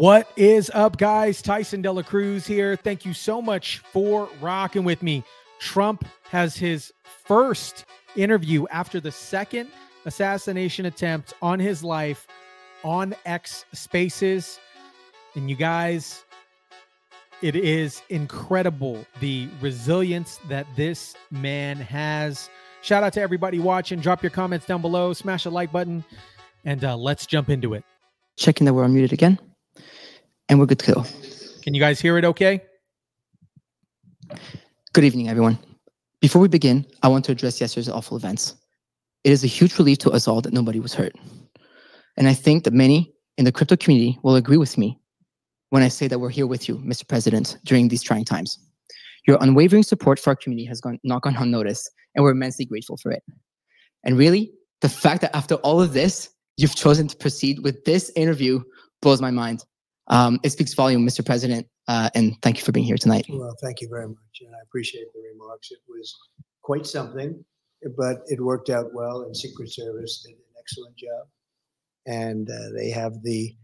What is up, guys? Tyson Dela Cruz here. Thank you so much for rocking with me. Trump has his first interview after the second assassination attempt on his life on X Spaces. And you guys, it is incredible the resilience that this man has. Shout out to everybody watching. Drop your comments down below. Smash the like button. And let's jump into it. Checking that we're unmuted again. And we're good to go. Can you guys hear it okay? Good evening, everyone. Before we begin, I want to address yesterday's awful events. It is a huge relief to us all that nobody was hurt. And I think that many in the crypto community will agree with me when I say that we're here with you, Mr. President, during these trying times. Your unwavering support for our community has not gone unnoticed, and we're immensely grateful for it. And really, the fact that after all of this, you've chosen to proceed with this interview blows my mind. It speaks volume, Mr. President, and thank you for being here tonight. Well, thank you very much, and I appreciate the remarks. It was quite something, but it worked out well, and Secret Service did an excellent job. And they have the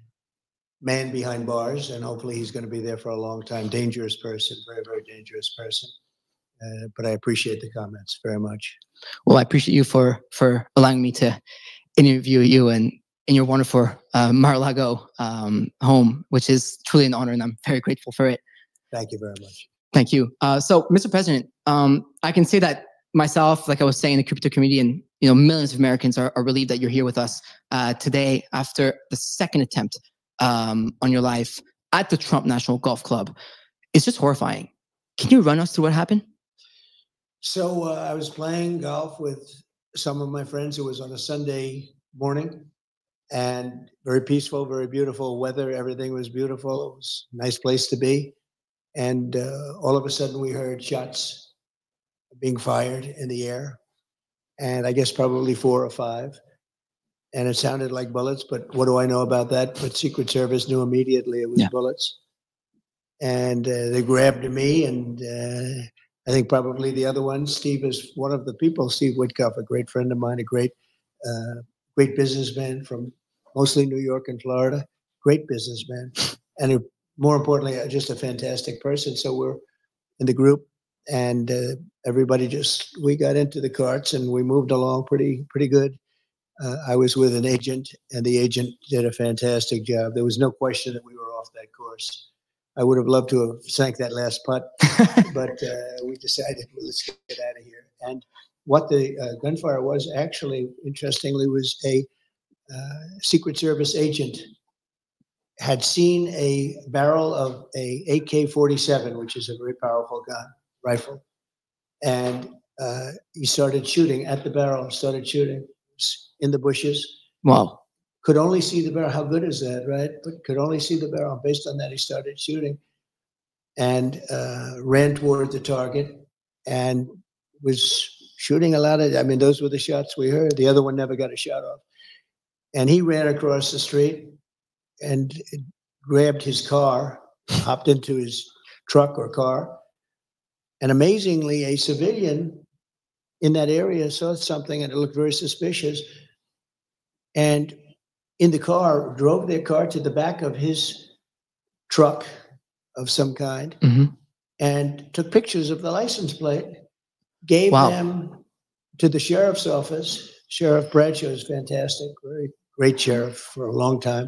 man behind bars, and hopefully he's going to be there for a long time. Dangerous person, very, very dangerous person. But I appreciate the comments very much. Well, I appreciate you for allowing me to interview you and in your wonderful Mar-A-Lago home, which is truly an honor, and I'm very grateful for it. Thank you very much. Thank you. So, Mr. President, I can say that myself, like I was saying, the crypto community and millions of Americans are relieved that you're here with us today after the second attempt on your life at the Trump National Golf Club. It's just horrifying. Can you run us through what happened? So I was playing golf with some of my friends. It was on a Sunday morning. And very peaceful, very beautiful weather. Everything was beautiful. It was a nice place to be. And all of a sudden we heard shots being fired in the air. And I guess probably 4 or 5. And it sounded like bullets, but what do I know about that? But Secret Service knew immediately it was bullets. And they grabbed me, and I think probably the other one, Steve is one of the people, Steve Witkoff, a great friend of mine, a great businessman from mostly New York and Florida, great businessman, and more importantly, just a fantastic person. So we're in the group, and everybody we got into the carts, and we moved along pretty good. I was with an agent, and the agent did a fantastic job. There was no question that we were off that course. I would have loved to have sank that last putt, but we decided, well, let's get out of here. And what the gunfire was actually, interestingly, was a Secret Service agent had seen a barrel of a AK-47, which is a very powerful gun, rifle. And he started shooting at the barrel, started shooting in the bushes. Wow. Could only see the barrel. How good is that, right? But could only see the barrel. Based on that, he started shooting and ran toward the target and was shooting a lot of, those were the shots we heard. The other one never got a shot off. And he ran across the street and grabbed his car, hopped into his truck or car. And amazingly, a civilian in that area saw something and it looked very suspicious. And in the car, drove their car to the back of his truck of some kind and took pictures of the license plate, gave them to the sheriff's office. Sheriff Bradshaw is fantastic, very great sheriff for a long time.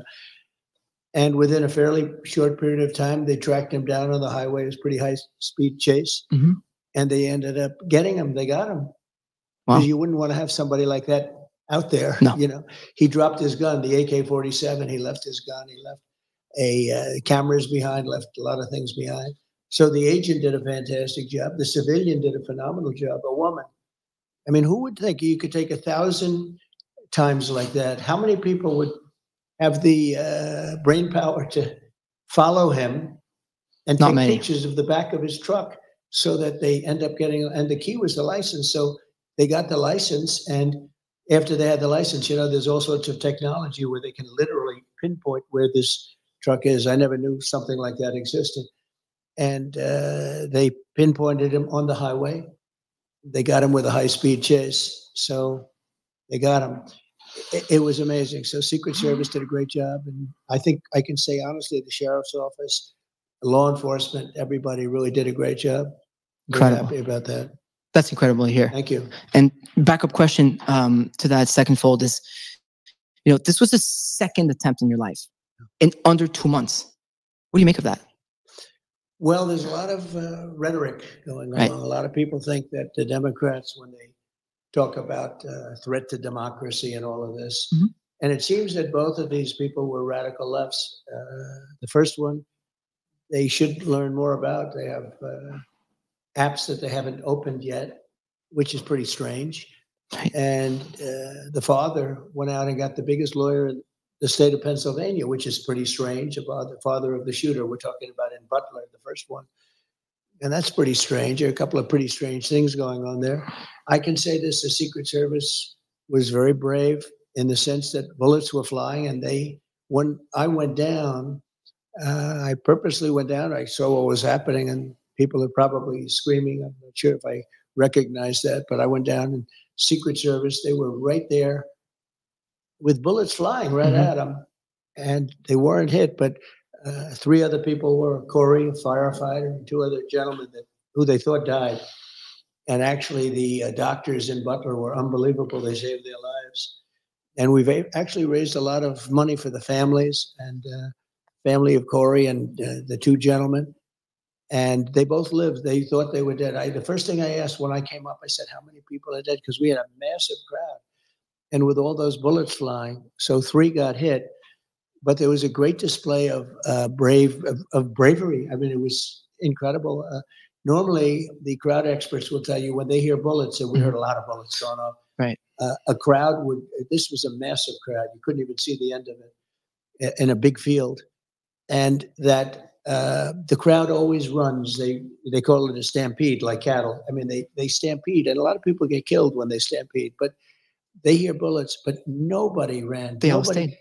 And within a fairly short period of time, they tracked him down on the highway. It was a pretty high-speed chase. And they ended up getting him. They got him. Because you wouldn't want to have somebody like that out there. No. He dropped his gun, the AK-47. He left his gun. He left cameras behind, left a lot of things behind. So the agent did a fantastic job. The civilian did a phenomenal job. A woman. Who would think you could take 1,000 times like that? How many people would have the brain power to follow him and take pictures of the back of his truck so that they end up getting, and the key was the license. So they got the license, and after they had the license, there's all sorts of technology where they can literally pinpoint where this truck is. I never knew something like that existed. And they pinpointed him on the highway. They got him with a high-speed chase. So they got him. it was amazing. So Secret Service did a great job. And I think I can say honestly, the sheriff's office, law enforcement, everybody really did a great job. Incredible. Very happy about that. That's incredible to hear. Thank you. And backup question to that second fold is, this was the second attempt in your life in under 2 months. What do you make of that? Well, there's a lot of rhetoric going on. Right. A lot of people think that the Democrats, when they talk about threat to democracy and all of this, and it seems that both of these people were radical lefts. The first one, they should learn more about. They have apps that they haven't opened yet, which is pretty strange. Right. And the father went out and got the biggest lawyer in the state of Pennsylvania, which is pretty strange, about the father of the shooter we're talking about in Butler, the first one. And that's pretty strange. There are a couple of pretty strange things going on there. I can say this, the Secret Service was very brave in the sense that bullets were flying, and when I went down, I purposely went down. I saw what was happening, and people are probably screaming. I'm not sure if I recognize that, but I went down, and Secret Service, they were right there with bullets flying right at them, and they weren't hit, but 3 other people were, Corey, a firefighter, and 2 other gentlemen who they thought died. And actually the doctors in Butler were unbelievable. They saved their lives. And we've actually raised a lot of money for the families and family of Corey and the 2 gentlemen. And they both lived. They thought they were dead. The first thing I asked when I came up, I said, how many people are dead? Because we had a massive crowd. And with all those bullets flying, so 3 got hit. But there was a great display of bravery. I mean, it was incredible. Normally, the crowd experts will tell you when they hear bullets, and we heard a lot of bullets going off. Right. A crowd this was a massive crowd. You couldn't even see the end of it in a big field. And that the crowd always runs. They call it a stampede, like cattle. I mean, they stampede, and a lot of people get killed when they stampede. But they hear bullets, but nobody ran. They all stayed.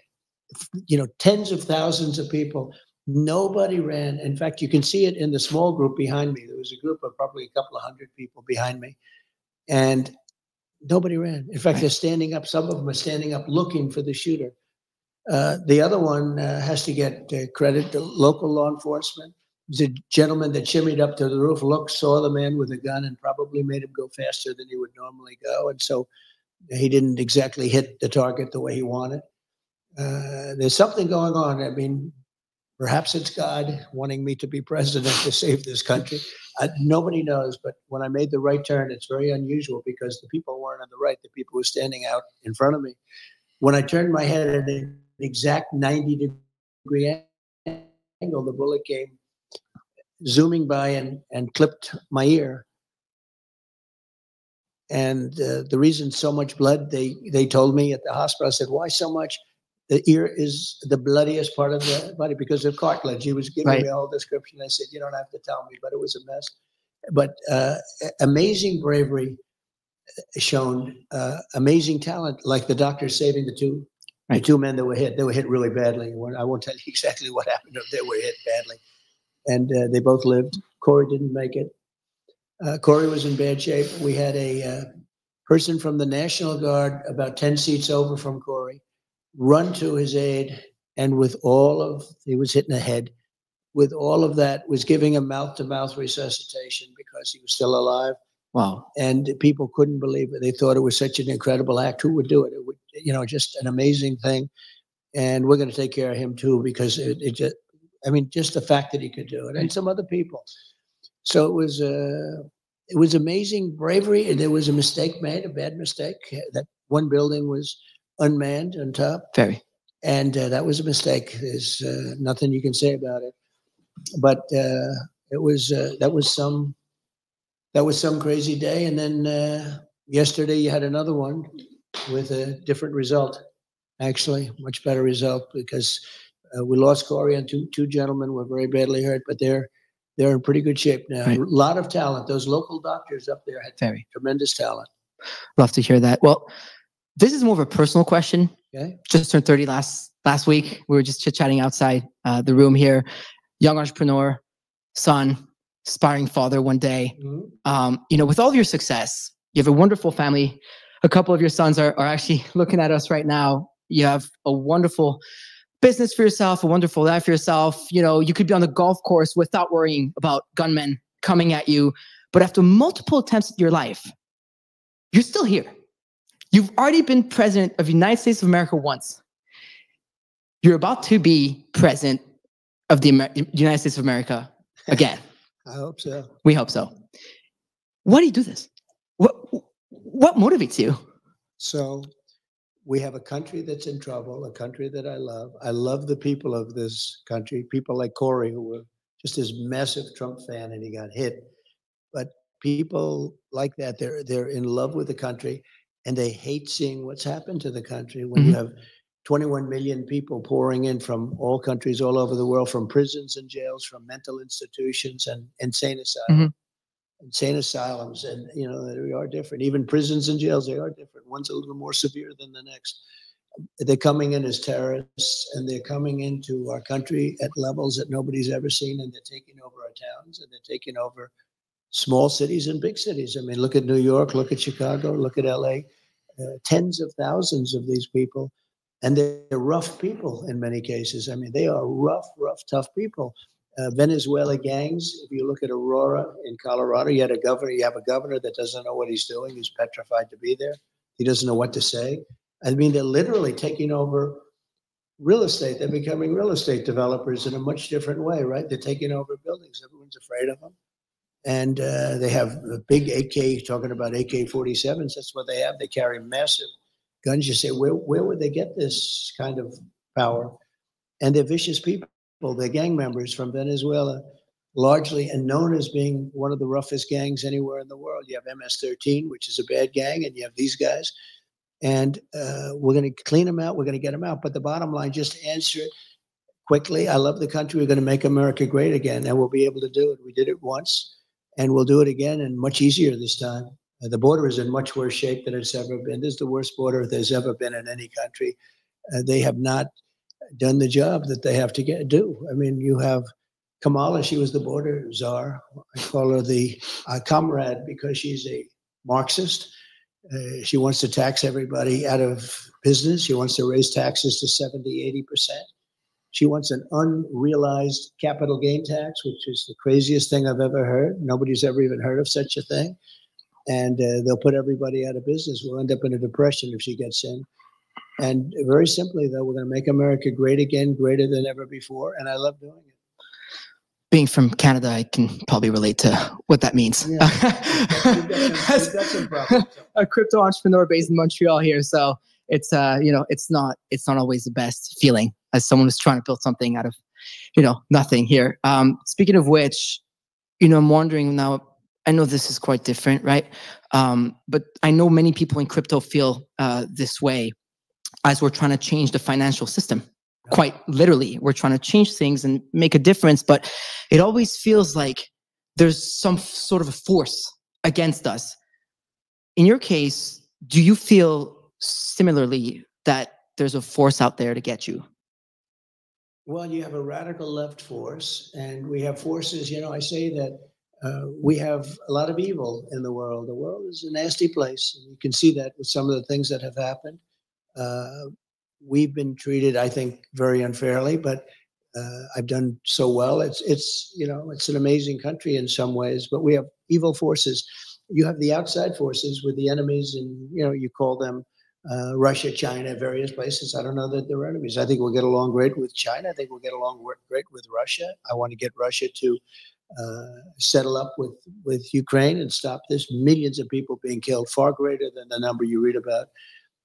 Tens of thousands of people. Nobody ran. In fact, you can see it in the small group behind me. There was a group of probably a couple of hundred people behind me, and nobody ran. In fact, they're standing up. Some of them are standing up looking for the shooter. The other one has to get credit to local law enforcement. There's a gentleman that shimmied up to the roof, saw the man with a gun, and probably made him go faster than he would normally go. And so he didn't exactly hit the target the way he wanted. There's something going on. I mean, perhaps it's God wanting me to be president to save this country. Nobody knows, but when I made the right turn, it's very unusual because the people weren't on the right. The people were standing out in front of me. When I turned my head at an exact 90-degree angle, the bullet came zooming by and clipped my ear. And the reason so much blood, they told me at the hospital, I said, why so much? The ear is the bloodiest part of the body because of cartilage. He was giving me a whole description. I said, you don't have to tell me, but it was a mess. But amazing bravery shown, amazing talent, like the doctor saving the two men that were hit. They were hit really badly. I won't tell you exactly what happened. They were hit badly. And they both lived. Corey didn't make it. Corey was in bad shape. We had a person from the National Guard about 10 seats over from Corey run to his aid, and he was hitting the head, with all of that, was giving him mouth-to-mouth resuscitation because he was still alive. Wow. And people couldn't believe it. They thought it was such an incredible act. Who would do it? It would, just an amazing thing. And we're going to take care of him too, because just the fact that he could do it, and some other people. So it was amazing bravery. And there was a mistake made, a bad mistake. That one building was unmanned on top. Very. And that was a mistake. There's nothing you can say about it. But that was some crazy day. And then yesterday you had another one with a different result. Actually, much better result, because we lost Corey, and two gentlemen were very badly hurt, but they're in pretty good shape now. Right. A lot of talent. Those local doctors up there had tremendous talent. Love to hear that. Well, this is more of a personal question. Okay. Just turned 30 last week. We were just chit-chatting outside the room here. Young entrepreneur, son, aspiring father one day. Mm-hmm. With all of your success, you have a wonderful family a couple of your sons are actually looking at us right now. You have a wonderful business for yourself, a wonderful life for yourself. You know, you could be on the golf course without worrying about gunmen coming at you. But after multiple attempts at your life, you're still here. You've already been president of the United States of America once. You're about to be president of the United States of America again. I hope so. We hope so. Why do you do this? What motivates you? So we have a country that's in trouble, a country that I love. I love the people of this country, people like Corey, who were just this massive Trump fan and he got hit. But people like that, they're in love with the country and they hate seeing what's happened to the country when you have 21 million people pouring in from all countries all over the world, from prisons and jails, from mental institutions and insane asylums. Insane asylums, and you know, they are different. Even prisons and jails, they are different. One's a little more severe than the next. They're coming in as terrorists, and they're coming into our country at levels that nobody's ever seen, and they're taking over our towns, and they're taking over small cities and big cities. I mean, look at New York, look at Chicago, look at LA. Tens of thousands of these people, and they're rough people in many cases. I mean, they are rough, tough people. Venezuela gangs. If you look at Aurora in Colorado, you have a governor that doesn't know what he's doing. He's petrified to be there. He doesn't know what to say. I mean, they're literally taking over real estate. They're becoming real estate developers in a much different way, right? They're taking over buildings. Everyone's afraid of them. And they have a big AK, talking about AK-47s. That's what they have. They carry massive guns. You say, where would they get this kind of power? And they're vicious people. They're gang members from Venezuela, largely, and known as being one of the roughest gangs anywhere in the world. You have MS-13, which is a bad gang, and you have these guys. And we're going to clean them out. We're going to get them out. But the bottom line, just to answer it quickly, I love the country. We're going to make America great again, and we'll be able to do it. We did it once, and we'll do it again, and much easier this time. The border is in much worse shape than it's ever been. This is the worst border there's ever been in any country. They have not done the job that they have to do. I mean, you have Kamala, she was the border czar. I call her the comrade because she's a Marxist. She wants to tax everybody out of business. She wants to raise taxes to 70, 80%. She wants an unrealized capital gain tax, which is the craziest thing I've ever heard. Nobody's ever even heard of such a thing. And they'll put everybody out of business. We'll end up in a depression if she gets in. And very simply, though, we're going to make America great again, greater than ever before. And I love doing it. Being from Canada, I can probably relate to what that means. Yeah. You've got some problems. A crypto entrepreneur based in Montreal here. So it's, it's not always the best feeling as someone who's trying to build something out of, nothing here. Speaking of which, I'm wondering now, I know this is quite different, right? But I know many people in crypto feel this way as we're trying to change the financial system. Quite literally, we're trying to change things and make a difference, but it always feels like there's some sort of a force against us. In your case, do you feel similarly that there's a force out there to get you? Well, you have a radical left force, and we have forces, I say that we have a lot of evil in the world. The world is a nasty place, and you can see that with some of the things that have happened. We've been treated, I think, very unfairly, but I've done so well. It's an amazing country in some ways, but we have evil forces. You have the outside forces with the enemies, and you call them Russia, China, various places. I don't know that they're enemies. I think we'll get along great with China. I think we'll get along great with Russia. I want to get Russia to settle up with Ukraine and stop this. Millions of people being killed, far greater than the number you read about.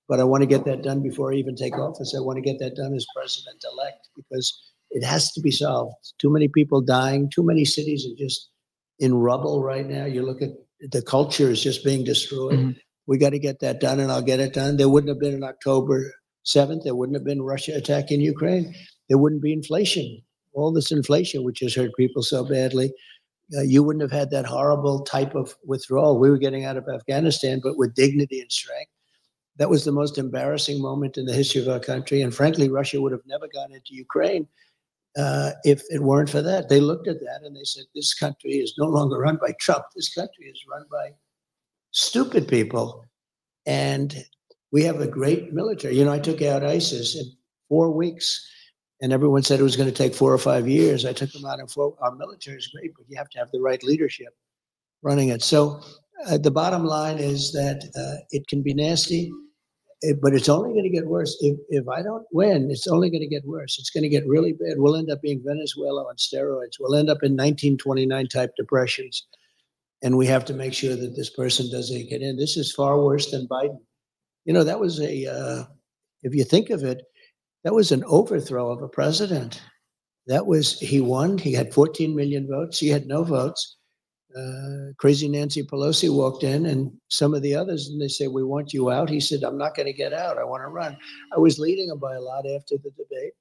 But I want to get that done before I even take office. I want to get that done as president-elect because it has to be solved. Too many people dying. Too many cities are just in rubble right now. You look at the culture is just being destroyed. Mm-hmm. We got to get that done, and I'll get it done. There wouldn't have been an October 7th. There wouldn't have been Russia attacking Ukraine. There wouldn't be inflation. All this inflation, which has hurt people so badly. You wouldn't have had that horrible type of withdrawal. We were getting out of Afghanistan, but with dignity and strength. That was the most embarrassing moment in the history of our country. And frankly, Russia would have never gone into Ukraine if it weren't for that. They looked at that and they said, this country is no longer run by Trump. This country is run by stupid people. And we have a great military. You know, I took out ISIS in 4 weeks, and everyone said it was going to take 4 or 5 years. I took them out in 4. Our military is great, but you have to have the right leadership running it. So the bottom line is that it can be nasty, but it's only going to get worse. If I don't win, it's only going to get worse. It's going to get really bad. We'll end up being Venezuela on steroids. We'll end up in 1929 type depressions. And we have to make sure that this person doesn't get in. This is far worse than Biden. You know, that was if you think of it, that was an overthrow of a president. He won. He had 14 million votes. He had no votes. Crazy Nancy Pelosi walked in, and some of the others, and they say, "We want you out." He said, "I'm not going to get out. I want to run." I was leading him by a lot after the debate,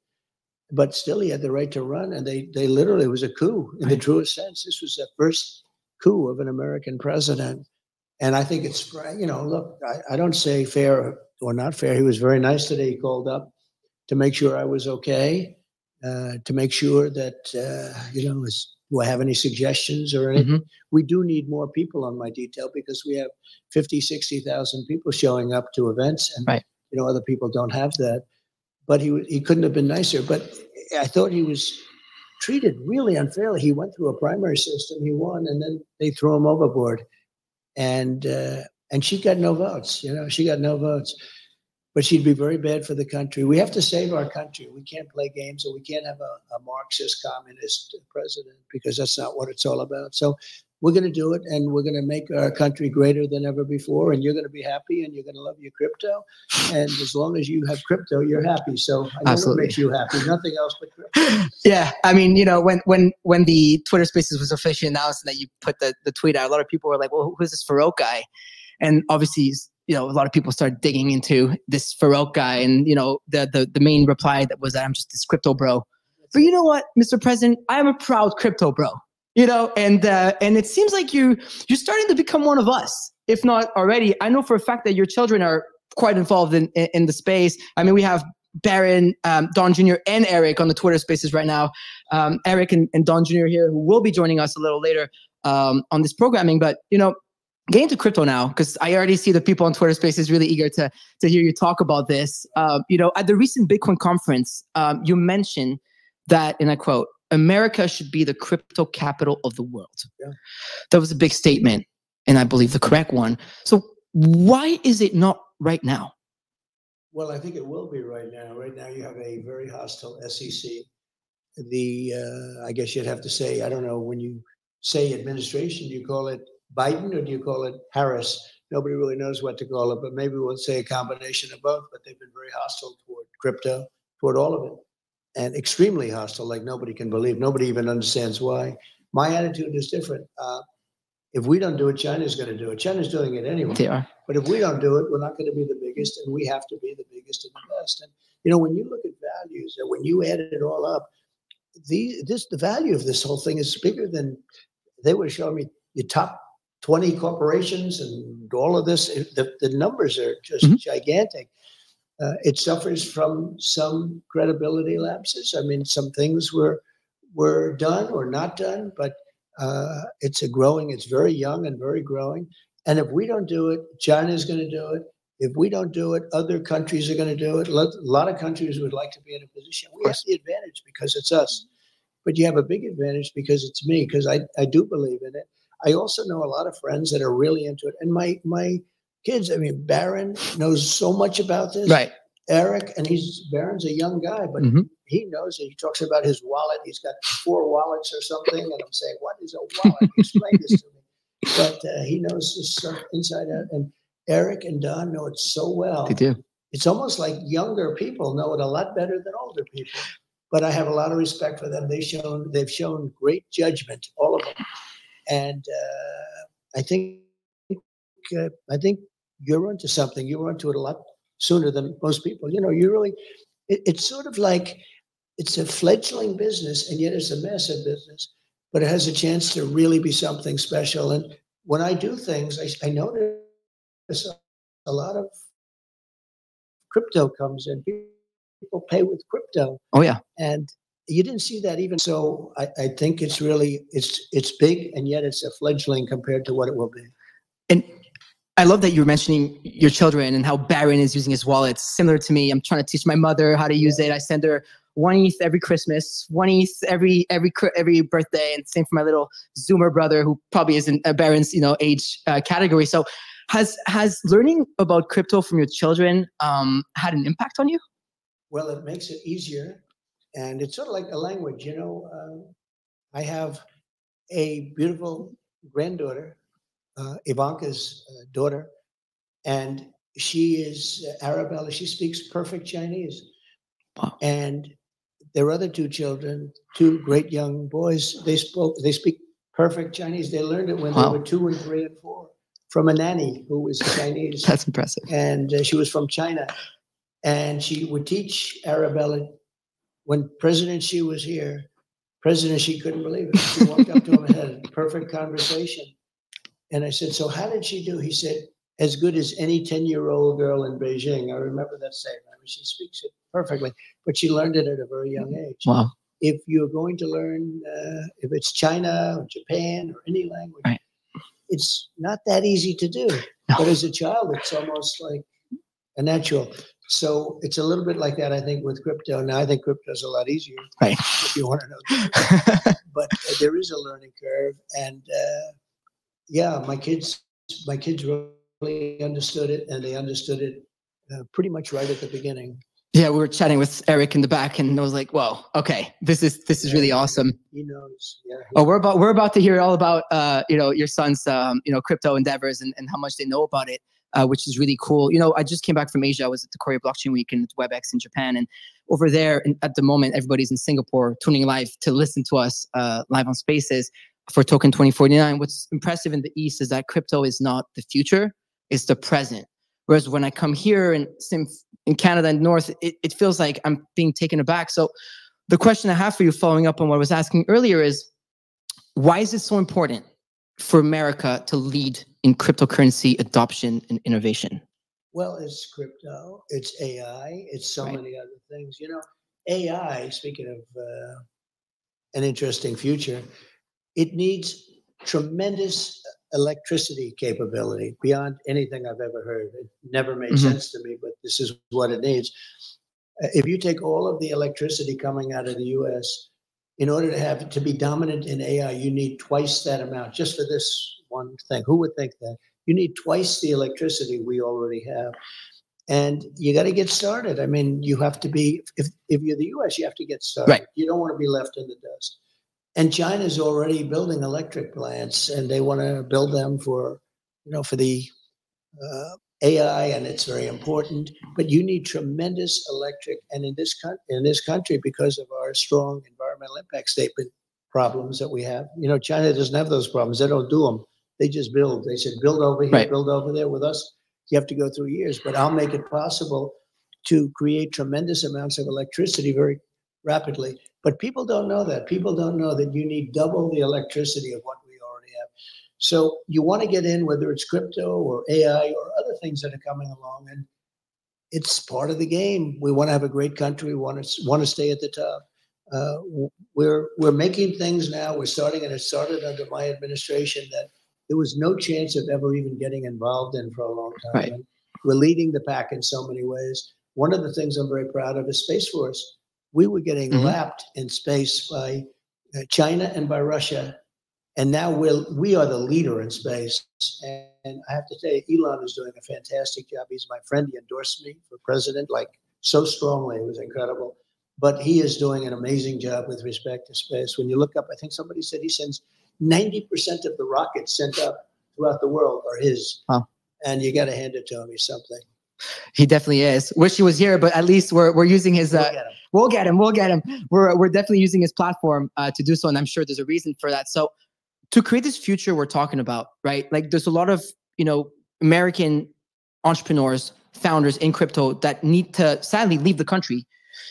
but still he had the right to run. And they literally, it was a coup in the truest sense. This was the first coup of an American president. And I think it's, you know, look, I don't say fair or not fair. He was very nice today. He called up to make sure I was okay, to make sure that, you know, do I have any suggestions or anything? Mm-hmm. We do need more people on my detail because we have 50, 60,000 people showing up to events, and right. You know, other people don't have that. But he couldn't have been nicer. But I thought he was treated really unfairly. He went through a primary system, he won, and then they threw him overboard. And she got no votes. You know, she got no votes. But she'd be very bad for the country. We have to save our country. We can't play games, or we can't have a Marxist communist president, because that's not what it's all about. So we're going to do it, and we're going to make our country greater than ever before. And you're going to be happy, and you're going to love your crypto. And as long as you have crypto, you're happy. So I know Absolutely. What makes you happy. Nothing else but crypto. Yeah, I mean, you know, when the Twitter Spaces was officially announced and that you put the tweet out, a lot of people were like, "Well, who's this Farouk guy?" And obviously, you know, a lot of people started digging into this Farouk guy, and you know, the main reply that was that I'm just this crypto bro. But you know what, Mr. President, I am a proud crypto bro. You know, and it seems like you're starting to become one of us, if not already. I know for a fact that your children are quite involved in the space. I mean, we have Baron, Don Jr., and Eric on the Twitter Spaces right now. Eric and Don Jr. here, who will be joining us a little later on this programming. But you know, get into crypto now, because I already see the people on Twitter Spaces really eager to hear you talk about this. You know, at the recent Bitcoin conference, you mentioned that, and I quote, "America should be the crypto capital of the world." Yeah. That was a big statement, and I believe the correct one. So why is it not right now? Well, I think it will be right now. Right now, you have a very hostile SEC. I guess you'd have to say, I don't know, when you say administration, do you call it Biden or do you call it Harris? Nobody really knows what to call it, but maybe we'll say a combination of both. But they've been very hostile toward crypto, toward all of it, and extremely hostile, like nobody can believe. Nobody even understands why. My attitude is different. If we don't do it, China's going to do it. China's doing it anyway. They are. But if we don't do it, we're not going to be the biggest, and we have to be the biggest and the best. And you know, when you look at values, and when you add it all up, the value of this whole thing is bigger than they were showing me. The top 20 corporations and all of this, the numbers are just gigantic. It suffers from some credibility lapses. I mean, some things were done or not done, but it's very young and very growing. And if we don't do it, China's going to do it. If we don't do it, other countries are going to do it. A lot of countries would like to be in a position. We have the advantage because it's us. But you have a big advantage because it's me, because I do believe in it. I also know a lot of friends that are really into it. And my kids, I mean, Baron knows so much about this. Right. Eric, and Baron's a young guy, but he knows it. He talks about his wallet. He's got 4 wallets or something. And I'm saying, what is a wallet? Explain this to me. But he knows this stuff inside out. And Eric and Don know it so well. They do. It's almost like younger people know it a lot better than older people. But I have a lot of respect for them. They've shown great judgment, all of them. And I think you're onto something. You're onto it a lot sooner than most people. You know, it's sort of like it's a fledgling business, and yet it's a massive business, but it has a chance to really be something special. And when I do things, I notice a lot of crypto comes in. People pay with crypto. Oh, yeah. And you didn't see that even. So I think it's really, it's big, and yet it's a fledgling compared to what it will be. And I love that you were mentioning your children and how Barron is using his wallet. Similar to me, I'm trying to teach my mother how to use it. I send her one ETH every Christmas, one ETH every birthday, and same for my little Zoomer brother who probably isn't a Barron's age category. So, has learning about crypto from your children had an impact on you? Well, it makes it easier, and it's sort of like a language. I have a beautiful granddaughter, Ivanka's daughter, and she is Arabella. She speaks perfect Chinese. Wow. And their other two children, two great young boys, they speak perfect Chinese. They learned it when they were 2 and 3 and 4 from a nanny who was Chinese. That's impressive. And she was from China. And she would teach Arabella. When President Xi was here, President Xi couldn't believe it. She walked up to him and had a perfect conversation. And I said, so how did she do? He said, as good as any 10-year-old girl in Beijing. I remember that saying. I mean, she speaks it perfectly, but she learned it at a very young age. Wow. If you're going to learn, if it's China or Japan or any language, right, it's not that easy to do. No. But as a child, it's almost like a natural. So it's a little bit like that, I think, with crypto. Now, I think crypto is a lot easier, right, if you want to know that. But there is a learning curve. And yeah, my kids really understood it, and they understood it pretty much right at the beginning. Yeah, we were chatting with Eric in the back, and I was like, "Whoa, okay, this is really awesome." He knows. Yeah. Oh, we're about to hear all about your son's crypto endeavors and how much they know about it, which is really cool. I just came back from Asia. I was at the Korea Blockchain Week and WebEx in Japan, and over there, at the moment, everybody's in Singapore tuning live to listen to us live on Spaces for Token 2049. What's impressive in the East is that crypto is not the future; it's the present. Whereas when I come here in Canada and North, it feels like I'm being taken aback. So the question I have for you, following up on what I was asking earlier, is why is it so important for America to lead in cryptocurrency adoption and innovation? Well, it's crypto, it's AI, it's so many other things. AI, speaking of an interesting future, it needs tremendous electricity capability beyond anything I've ever heard. It never made sense to me, but this is what it needs. If you take all of the electricity coming out of the US, in order to be dominant in AI, you need twice that amount, just for this one thing. Who would think that? You need twice the electricity we already have. And you got to get started. I mean, you have to be, if you're the US, you have to get started. Right. You don't want to be left in the dust. And China's already building electric plants, and they want to build them for the AI, and it's very important. But you need tremendous electric, and in this country, because of our strong environmental impact statement problems that we have, China doesn't have those problems. They don't do them. They just build. They said, build over here, build over there. With us, you have to go through years. But I'll make it possible to create tremendous amounts of electricity very rapidly. But people don't know that. People don't know that you need double the electricity of what we already have. So you want to get in, whether it's crypto or AI or other things that are coming along, and it's part of the game. We want to have a great country. We want to stay at the top. We're making things now. We're starting, and it started under my administration, that there was no chance of ever even getting involved in for a long time. Right. And we're leading the pack in so many ways. One of the things I'm very proud of is Space Force. We were getting lapped in space by China and by Russia. And now we are the leader in space. And I have to tell you, Elon is doing a fantastic job. He's my friend. He endorsed me for president, so strongly. It was incredible. But he is doing an amazing job with respect to space. When you look up, I think somebody said he sends 90% of the rockets sent up throughout the world are his. Wow. And you got to hand it to him. He's something. He definitely is. Wish he was here, but at least we're using his. We'll get him. We're definitely using his platform to do so, and I'm sure there's a reason for that. So, to create this future we're talking about, right? Like, there's a lot of American entrepreneurs, founders in crypto that need to sadly leave the country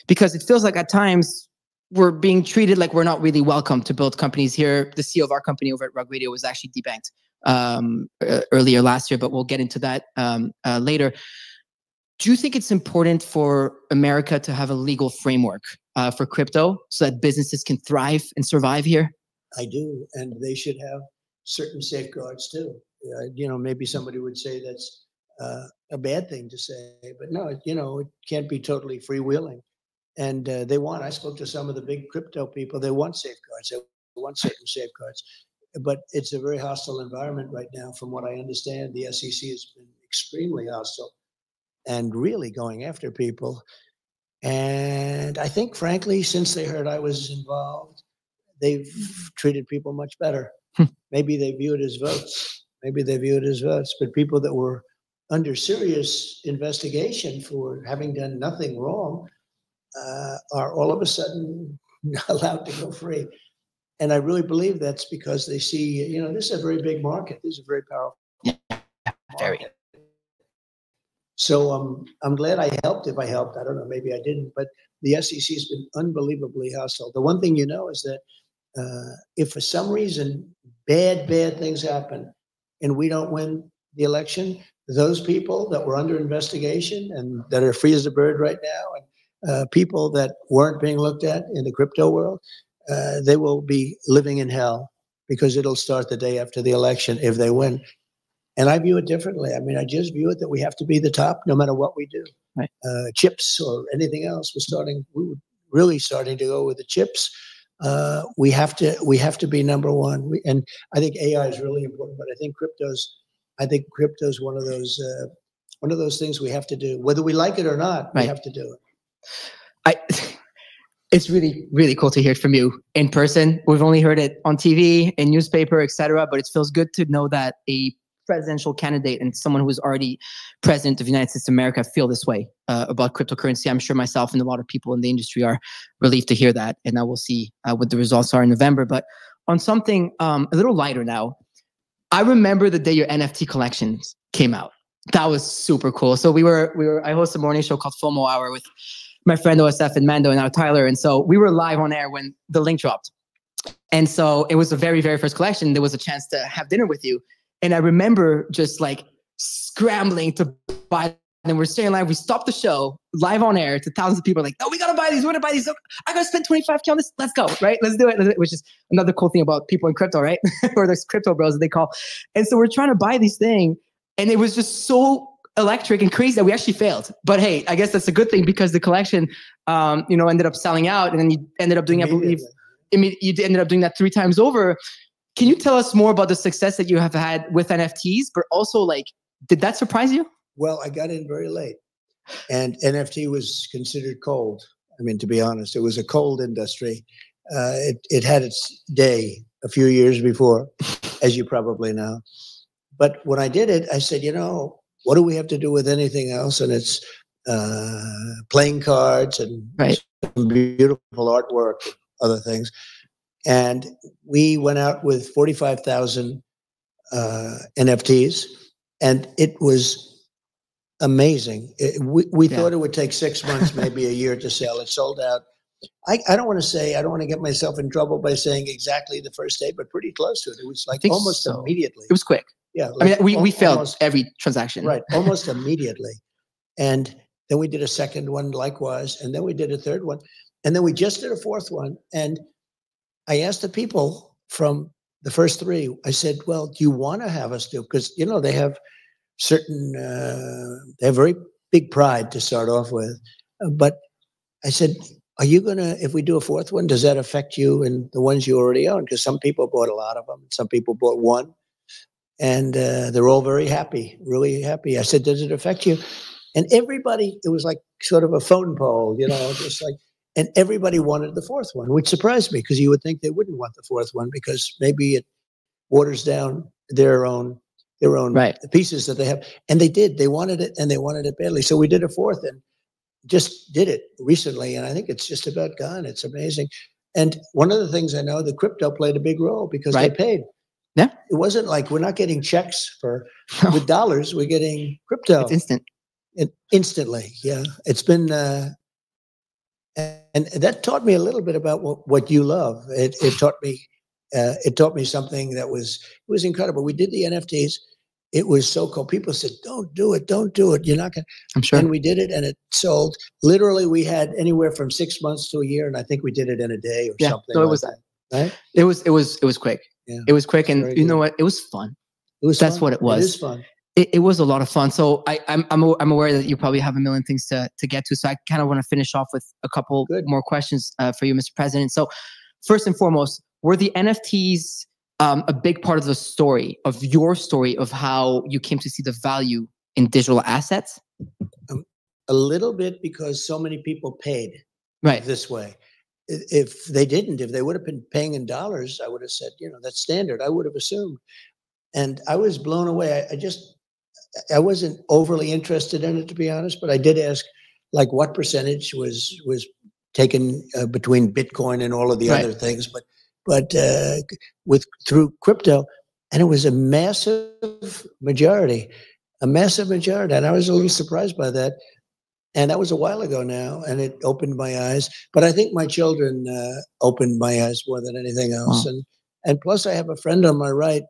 because it feels like at times we're being treated like we're not really welcome to build companies here. The CEO of our company over at Rug Radio was actually debanked earlier last year, but we'll get into that later. Do you think it's important for America to have a legal framework for crypto so that businesses can thrive and survive here? I do, and they should have certain safeguards too. Maybe somebody would say that's a bad thing to say, but no, it can't be totally freewheeling. And I spoke to some of the big crypto people, they want safeguards, they want certain safeguards. But it's a very hostile environment right now. From what I understand, the SEC has been extremely hostile and really going after people. And I think, frankly, since they heard I was involved, they've treated people much better. Maybe they view it as votes. But people that were under serious investigation for having done nothing wrong are all of a sudden allowed to go free. And I really believe that's because they see, this is a very big market. This is a very powerful market. So I'm glad I helped. If I helped, I don't know, maybe I didn't. But the SEC has been unbelievably hostile. The one thing is that if for some reason bad things happen and we don't win the election, those people that were under investigation and that are free as a bird right now, and people that weren't being looked at in the crypto world, they will be living in hell because it'll start the day after the election if they win. And I view it differently. I mean, I just view it that we have to be the top no matter what we do. Right. Chips or anything else. We were really starting to go with the chips. We have to be number one. And I think AI is really important, but I think crypto's one of those things we have to do. Whether we like it or not, we have to do it. It's really, really cool to hear it from you in person. We've only heard it on TV, in newspaper, etc. But it feels good to know that a presidential candidate and someone who is already president of the United States of America feel this way about cryptocurrency. I'm sure myself and a lot of people in the industry are relieved to hear that. And now we'll see what the results are in November. But on something a little lighter now, I remember the day your NFT collections came out. That was super cool. So I host a morning show called FOMO Hour with my friend OSF and Mando and now Tyler. And so we were live on air when the link dropped. And so it was the very, very first collection. There was a chance to have dinner with you. And I remember just like scrambling to buy. And we're staying live. We stopped the show live on air to thousands of people like, no, we got to buy these. We're going to buy these. I got to spend $25K on this. Let's go. Right. Let's do it. Which is another cool thing about people in crypto, right? Or there's crypto bros that they call. And so we're trying to buy these things. And it was just so electric and crazy that we actually failed. But hey, I guess that's a good thing because the collection, ended up selling out. And then you ended up doing, I believe, you ended up doing that 3 times over. Can you tell us more about the success that you have had with NFTs, but also like, did that surprise you? Well, I got in very late and NFT was considered cold. I mean, to be honest, it was a cold industry. It had its day a few years before, as you probably know. But when I did it, I said, what do we have to do with anything else? And it's playing cards and some beautiful artwork, and other things. And we went out with 45,000 NFTs, and it was amazing. We thought it would take 6 months, maybe a year to sell. It sold out. I don't want to get myself in trouble by saying exactly the first day, but pretty close to it. It was like almost immediately. It was quick. Yeah. Like we failed every transaction. Right. Almost immediately. And then we did a second one likewise. And then we did a third one. And then we just did a fourth one. And I asked the people from the first 3, I said, well, do you want to have us do? Because, they have they have very big pride to start off with. But I said, are you going to, if we do a fourth one, does that affect you and the ones you already own? Because some people bought a lot of them. Some people bought one. And they're all very happy, really happy. I said, does it affect you? And everybody, it was like sort of a phone poll, just like, and everybody wanted the fourth one, which surprised me because you would think they wouldn't want the fourth one because maybe it waters down their own pieces that they have. And they did. They wanted it, and they wanted it badly. So we did a fourth and just did it recently. And I think it's just about gone. It's amazing. And one of the things I know, the crypto played a big role because they paid. Yeah. It wasn't like we're not getting checks with dollars. We're getting crypto. It's instant. Instantly. Yeah. It's been, and that taught me a little bit about what you love. It taught me something that was incredible. We did the NFTs. It was so cool. People said, don't do it. Don't do it. You're not going to. I'm sure. And we did it and it sold. Literally, we had anywhere from 6 months to a year. And I think we did it in a day or something. So it was that. Right? It was quick. Yeah. It was quick. And you know what? It was fun. It was That's fun. what it was. It is fun. It was a lot of fun. So I'm aware that you probably have a million things to get to. So I kind of want to finish off with a couple more questions for you, Mr. President. So first and foremost, were the NFTs a big part of the story, of your story, of how you came to see the value in digital assets? A little bit, because so many people paid this way. If they didn't, if they would have been paying in dollars, I would have said, that's standard. I would have assumed. And I was blown away. I wasn't overly interested in it, to be honest, but I did ask, like, what percentage was taken between Bitcoin and all of the other things, but through crypto, and it was a massive majority, and I was a little surprised by that. And that was a while ago now, and it opened my eyes. But I think my children opened my eyes more than anything else. Wow. And plus, I have a friend on my right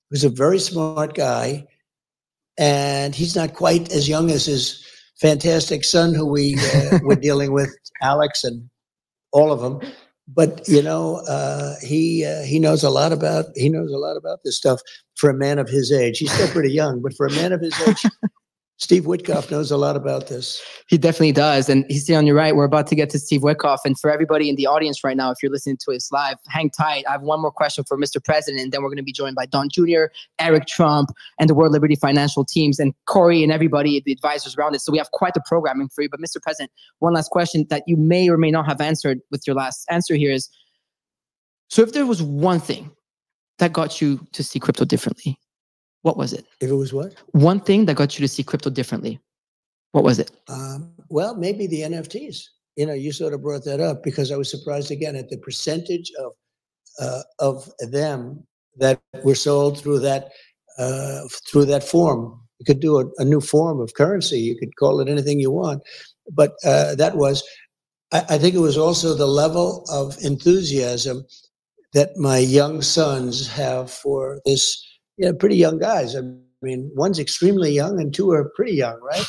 who's a very smart guy, and he's not quite as young as his fantastic son, who we were dealing with, Alex, and all of them. But he knows a lot about this stuff for a man of his age. He's still pretty young, but for a man of his age, Steve Witkoff knows a lot about this. He definitely does. And he's sitting on your right. We're about to get to Steve Witkoff. And for everybody in the audience right now, if you're listening to us live, hang tight. I have one more question for Mr. President. And then we're going to be joined by Don Jr., Eric Trump, and the World Liberty Financial teams, and Corey and everybody, the advisors around it. So we have quite the programming for you. But Mr. President, one last question that you may or may not have answered with your last answer here is, so if there was one thing that got you to see crypto differently, what was it? If it was what? One thing that got you to see crypto differently. What was it? Well, maybe the NFTs. You sort of brought that up, because I was surprised again at the percentage of them that were sold through that form. You could do a new form of currency. You could call it anything you want, but that was. I think it was also the level of enthusiasm that my young sons have for this. Pretty young guys. I mean, one's extremely young and two are pretty young, right?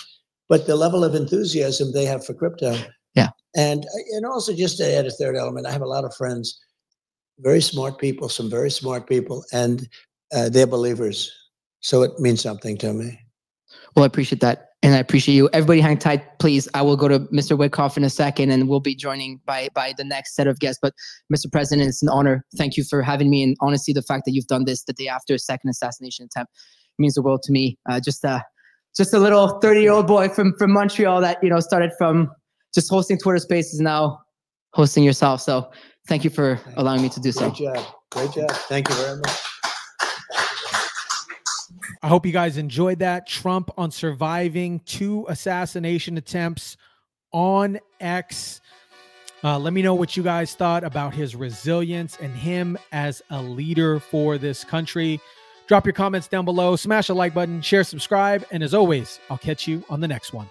But the level of enthusiasm they have for crypto. Yeah. And also, just to add a third element, I have a lot of friends, very smart people, and they're believers. So it means something to me. Well, I appreciate that. And I appreciate you. Everybody hang tight, please. I will go to Mr. Witkoff in a second, and we'll be joining by the next set of guests. But Mr. President, it's an honor. Thank you for having me. And honestly, the fact that you've done this the day after a second assassination attempt means the world to me. Just a little 30-year-old boy from Montreal that, started from just hosting Twitter Spaces, now hosting yourself. So thank you for allowing me to do so. Great job. Thank you very much. I hope you guys enjoyed that. Trump on surviving 2 assassination attempts on X. Let me know what you guys thought about his resilience and him as a leader for this country. Drop your comments down below. Smash the like button, share, subscribe. And as always, I'll catch you on the next one.